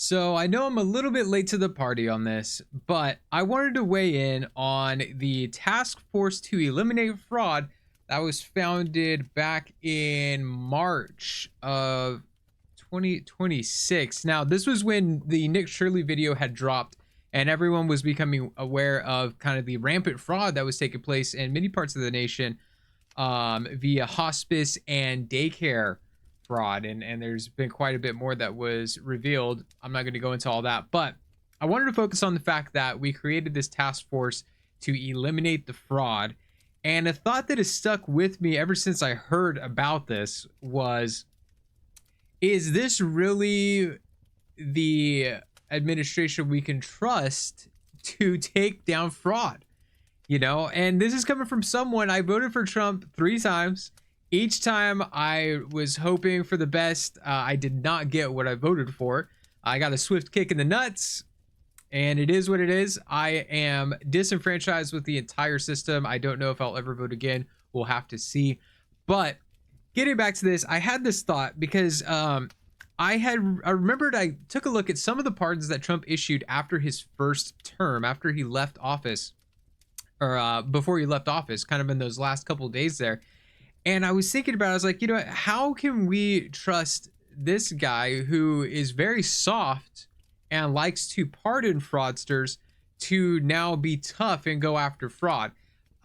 So I know I'm a little bit late to the party on this, but I wanted to weigh in on the task force to eliminate fraud that was founded back in March of 2026. Now, this was when the Nick Shirley video had dropped and everyone was becoming aware of kind of the rampant fraud that was taking place in many parts of the nation via hospice and daycare fraud, and there's been quite a bit more that was revealed. I'm not going to go into all that, but I wanted to focus on the fact that we created this task force to eliminate the fraud. And a thought that has stuck with me ever since I heard about this was, is this really the administration we can trust to take down fraud? And this is coming from someone. I voted for Trump 3 times. Each time I was hoping for the best. I did not get what I voted for. I got a swift kick in the nuts, and it is what it is. I am disenfranchised with the entire system. I don't know if I'll ever vote again. We'll have to see. But getting back to this, I had this thought because I remembered I took a look at some of the pardons that Trump issued after his first term, after he left office, or before he left office, kind of in those last couple of days there. And I was thinking about it, I was like, how can we trust this guy who is very soft and likes to pardon fraudsters to now be tough and go after fraud?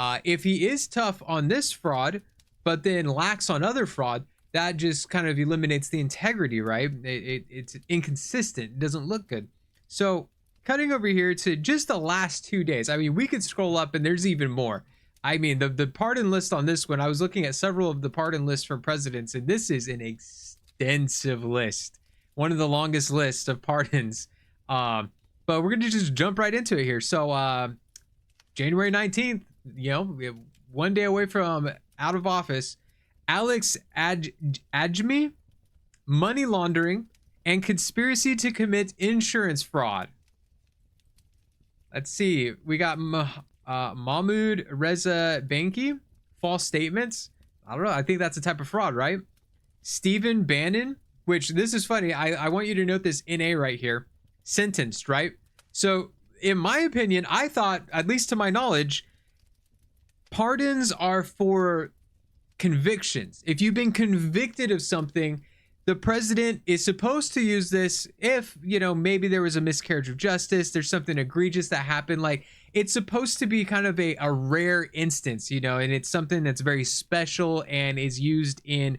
If he is tough on this fraud, but then lax on other fraud, that just kind of eliminates the integrity, right? It's inconsistent. It doesn't look good. So cutting over here to just the last 2 days. I mean, we could scroll up and there's even more. I mean, the pardon list on this one, I was looking at several of the pardon lists from presidents, and this is an extensive list. One of the longest lists of pardons. But we're going to just jump right into it here. So January 19th, we have 1 day away from out of office. Alex Ajmi, money laundering, and conspiracy to commit insurance fraud. Let's see. We got Mahmoud Reza Banki, false statements. I don't know. I think that's a type of fraud, right? Stephen Bannon, which this is funny. I want you to note this NA right here. Sentenced, right? So in my opinion, I thought, at least to my knowledge, pardons are for convictions. If you've been convicted of something, the president is supposed to use this if, maybe there was a miscarriage of justice, there's something egregious that happened. Like, it's supposed to be kind of a rare instance, and it's something that's very special and is used in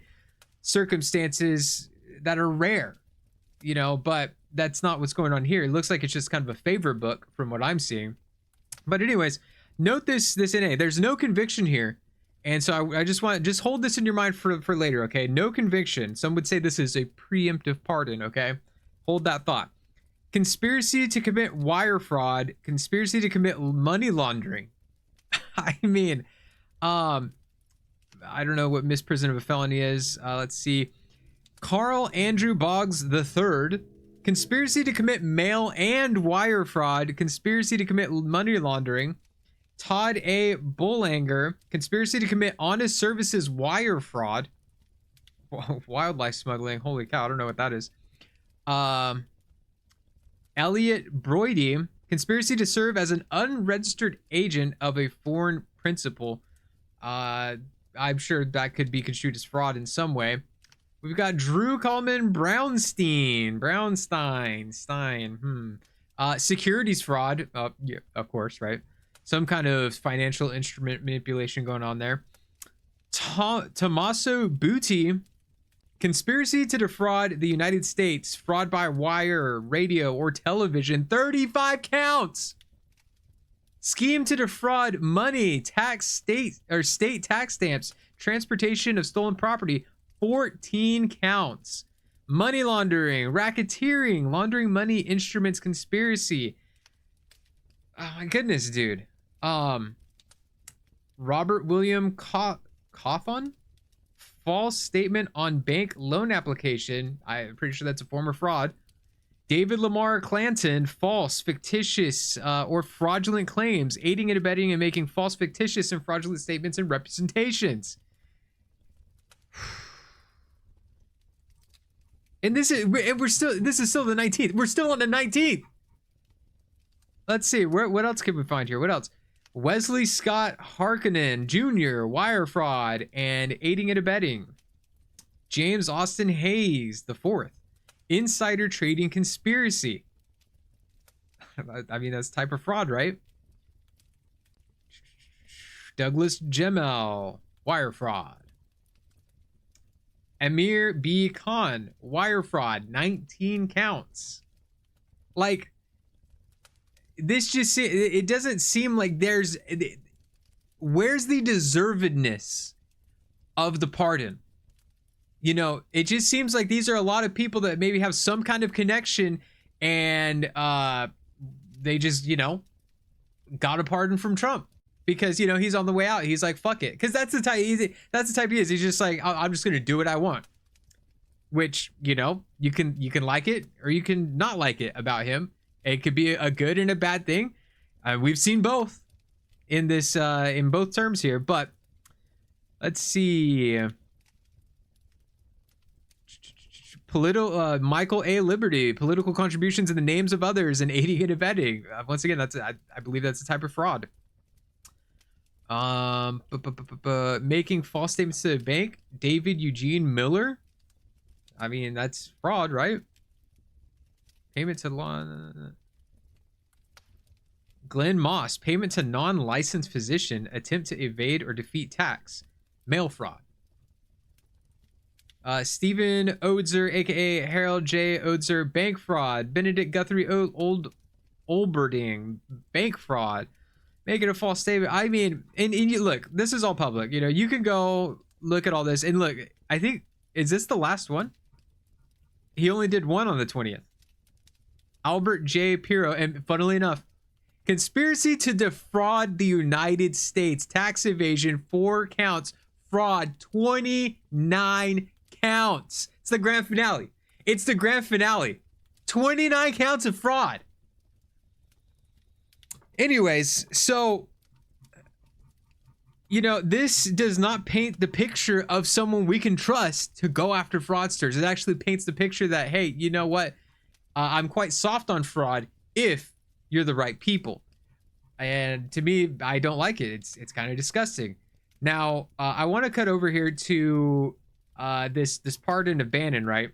circumstances that are rare, but that's not what's going on here. It looks like it's just kind of a favorite book from what I'm seeing. But anyways, note this NA. There's no conviction here. And so I just hold this in your mind for later, okay? No conviction. Some would say this is a preemptive pardon, okay? Hold that thought. Conspiracy to commit wire fraud, conspiracy to commit money laundering. I mean, I don't know what misprision of a felony is. Let's see. Carl Andrew Boggs III, conspiracy to commit mail and wire fraud, conspiracy to commit money laundering. Todd A. Bullanger, conspiracy to commit honest services wire fraud. Wildlife smuggling. Holy cow, I don't know what that is. Elliot Brody, conspiracy to serve as an unregistered agent of a foreign principal. I'm sure that could be construed as fraud in some way. We've got Drew Coleman Brownstein. Securities fraud. Yeah, of course, right? Some kind of financial instrument manipulation going on there. Tommaso Butti, conspiracy to defraud the United States, fraud by wire, radio, or television, 35 counts. Scheme to defraud money, state tax stamps, transportation of stolen property, 14 counts. Money laundering, racketeering, laundering money instruments conspiracy. Oh my goodness, dude. Robert William Coffin, false statement on bank loan application. I'm pretty sure that's a form of fraud. David Lamar Clanton, false, fictitious, or fraudulent claims, aiding and abetting and making false, fictitious, and fraudulent statements and representations. And this is the 19th. We're still on the 19th. Let's see. What else can we find here? What else? Wesley Scott Harkonnen Jr., wire fraud and aiding and abetting. James Austin Hayes the fourth, insider trading conspiracy. I mean, that's type of fraud, right? Douglas Gemel, wire fraud. Amir B. Khan, wire fraud, 19 counts. Like, this just, it doesn't seem like where's the deservedness of the pardon? You know, it just seems like these are a lot of people that maybe have some kind of connection and they just, you know, got a pardon from Trump because, you know, he's on the way out. He's like, fuck it. Because that's the type he is. He's just like, I'm just going to do what I want. Which, you know, you can like it or you can not like it about him. It could be a good and a bad thing. We've seen both in this, in both terms here. But let's see. Michael A. Liberty, political contributions in the names of others and aiding and abetting. Once again, I believe that's a type of fraud. Making false statements to the bank. David Eugene Miller. I mean, that's fraud, right? Payment to law. Glenn Moss, payment to non-licensed physician, attempt to evade or defeat tax. Mail fraud. Stephen Oldzer, aka Harold J. Oldzer, bank fraud. Benedict Guthrie Olberding, bank fraud. Making a false statement. I mean, and you, look, this is all public. You know, you can go look at all this. And look, I think, is this the last one? He only did one on the 20th. Albert J. Pirro, and funnily enough, conspiracy to defraud the United States, tax evasion, 4 counts, fraud, 29 counts. It's the grand finale. It's the grand finale. 29 counts of fraud. Anyways, so, you know, this does not paint the picture of someone we can trust to go after fraudsters. It actually paints the picture that, hey, you know what? I'm quite soft on fraud if you're the right people. And to me, I don't like it. It's kind of disgusting. Now, I want to cut over here to this pardon of Bannon, right?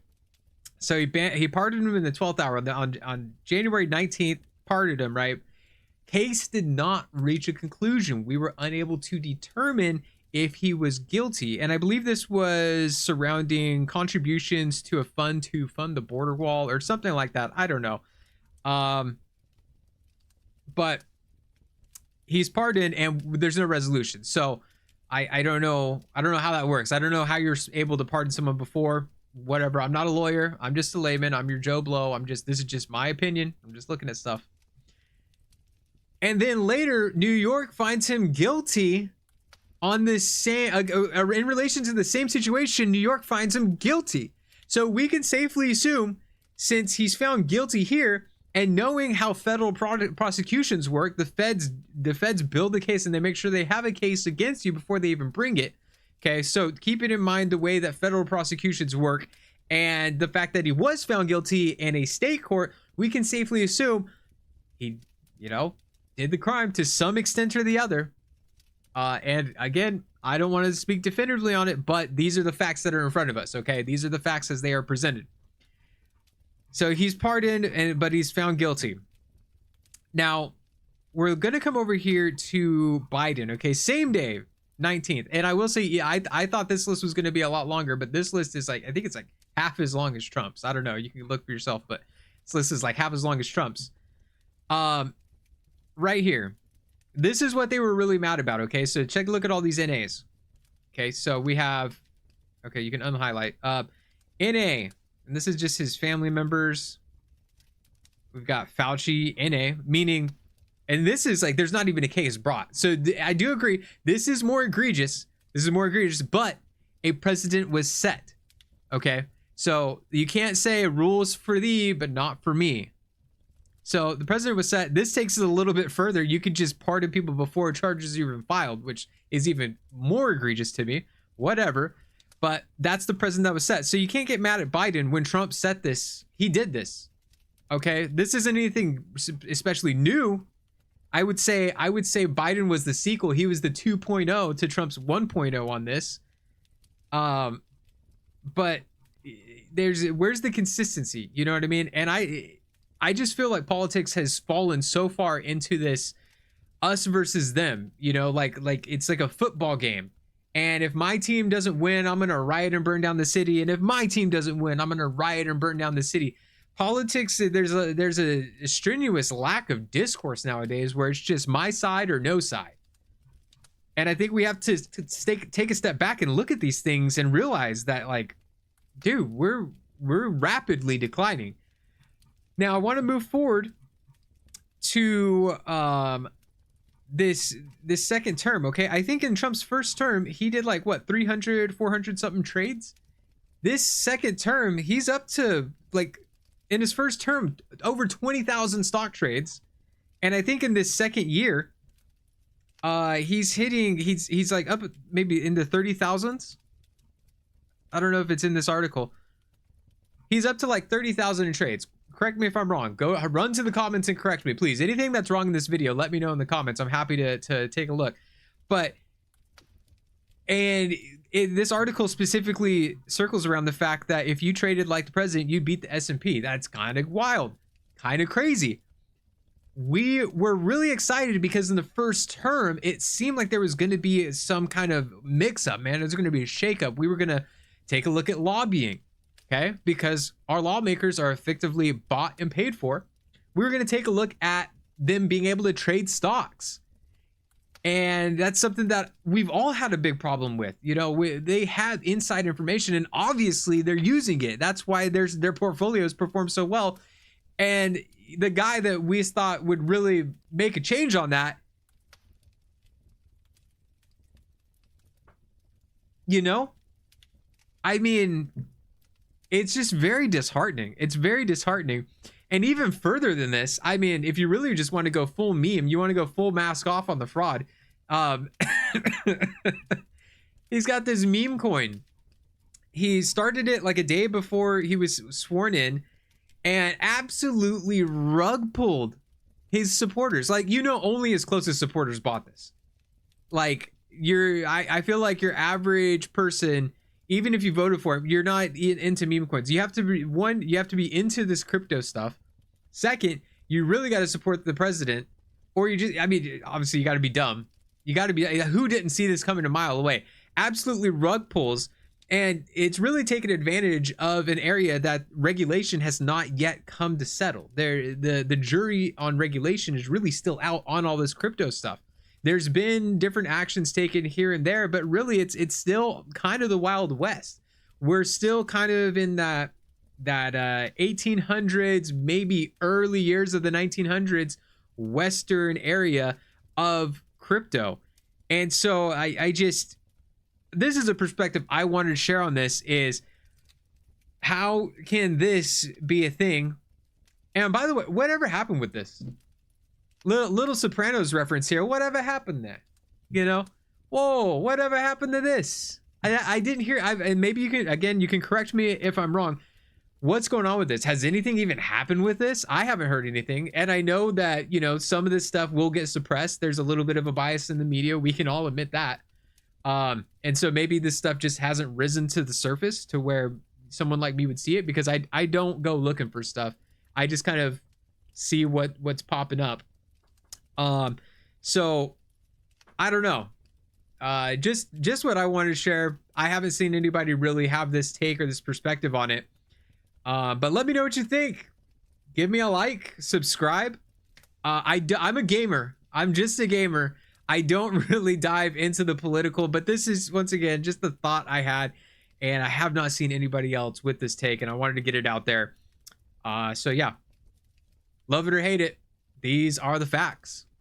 So he pardoned him in the 12th hour on January 19th, pardoned him, right? Case did not reach a conclusion. We were unable to determine if he was guilty. And I believe this was surrounding contributions to a fund to fund the border wall or something like that. I don't know. But he's pardoned and there's no resolution. So I don't know. I don't know how that works. I don't know how you're able to pardon someone before. Whatever. I'm not a lawyer. I'm just a layman. I'm your Joe Blow. this is just my opinion. I'm just looking at stuff. And then later, New York finds him guilty on the same, in relation to the same situation. New York finds him guilty. So we can safely assume, since he's found guilty here, and knowing how federal prosecutions work, the feds build the case and they make sure they have a case against you before they even bring it. Okay, so keeping in mind the way that federal prosecutions work and the fact that he was found guilty in a state court, we can safely assume he, you know, did the crime to some extent or the other. And again, I don't want to speak definitively on it, but these are the facts that are in front of us, okay? These are the facts as they are presented. So he's pardoned, but he's found guilty. Now, we're going to come over here to Biden, okay? Same day, 19th. And I will say, yeah, I thought this list was going to be a lot longer, but this list is like, I think it's like half as long as Trump's. I don't know. You can look for yourself, but this list is like half as long as Trump's. Right here. This is what they were really mad about, okay? So check a look at all these NAs. Okay, so we have, okay, you can unhighlight. NA, and this is just his family members. We've got Fauci, NA, meaning, and this is like, there's not even a case brought. So I do agree, this is more egregious. This is more egregious, but a precedent was set, okay? So you can't say rules for thee, but not for me. So the precedent was set. This takes it a little bit further. You could just pardon people before charges are even filed, which is even more egregious to me. Whatever. but that's the precedent that was set. So you can't get mad at Biden when Trump set this. He did this. Okay, this isn't anything especially new. I would say Biden was the sequel. He was the 2.0 to Trump's 1.0 on this. But where's the consistency? You know what I mean? And I just feel like politics has fallen so far into this us versus them, you know, like it's like a football game. And if my team doesn't win, I'm going to riot and burn down the city. And if my team doesn't win, I'm going to riot and burn down the city. Politics, there's a strenuous lack of discourse nowadays where it's just my side or no side. And I think we have to take a step back and look at these things and realize that, like, dude, we're rapidly declining. Now I want to move forward to this second term. Okay, I think in Trump's first term he did like what 300 400 something trades. This second term he's up to, like, in his first term, over 20,000 stock trades. And I think in this second year he's like up maybe in the 30,000s. I don't know if it's in this article. He's up to like 30,000 in trades. Correct me if I'm wrong. Go run to the comments and correct me, please. Anything that's wrong in this video, let me know in the comments. I'm happy to take a look. But this article specifically circles around the fact that if you traded like the president, you'd beat the S&P. That's kind of wild, kind of crazy. We were really excited because in the first term, it seemed like there was going to be some kind of mix-up, man. There's going to be a shake-up. We were going to take a look at lobbying. Okay, because our lawmakers are effectively bought and paid for. We're going to take a look at them being able to trade stocks. And that's something that we've all had a big problem with. You know, they have inside information and obviously they're using it. That's why their portfolios perform so well. And the guy that we thought would really make a change on that, you know, I mean, it's just very disheartening. It's very disheartening. And even further than this, I mean, if you really just want to go full meme, you want to go full mask off on the fraud. He's got this meme coin. He started it like a day before he was sworn in and absolutely rug pulled his supporters. Like, you know, only his closest supporters bought this. Like, I feel like your average person, even if you voted for him, you're not into meme coins. You have to be you have to be into this crypto stuff. Second, you really got to support the president, or you just, I mean, obviously you got to be dumb. You got to be, who didn't see this coming a mile away? Absolutely rug pulls. And it's really taken advantage of an area that regulation has not yet come to settle. The jury on regulation is really still out on all this crypto stuff. There's been different actions taken here and there, but really it's still kind of the Wild West. We're still kind of in that 1800s, maybe early years of the 1900s Western area of crypto. And so I just, this is a perspective I wanted to share on this, is how can this be a thing? And by the way, whatever happened with this? Little Sopranos reference here. Whatever happened there? You know? Whoa, whatever happened to this? I didn't hear, and maybe you can correct me if I'm wrong. What's going on with this? Has anything even happened with this? I haven't heard anything. And I know that, you know, some of this stuff will get suppressed. There's a little bit of a bias in the media. We can all admit that. And so maybe this stuff just hasn't risen to the surface to where someone like me would see it, because I don't go looking for stuff. I just kind of see what's popping up. So I don't know. Just what I wanted to share. I haven't seen anybody really have this take or this perspective on it. But let me know what you think. Give me a like, subscribe. I'm a gamer. I'm just a gamer. I don't really dive into the political, but this is, once again, just the thought I had, and I have not seen anybody else with this take, and I wanted to get it out there. So yeah, love it or hate it, these are the facts.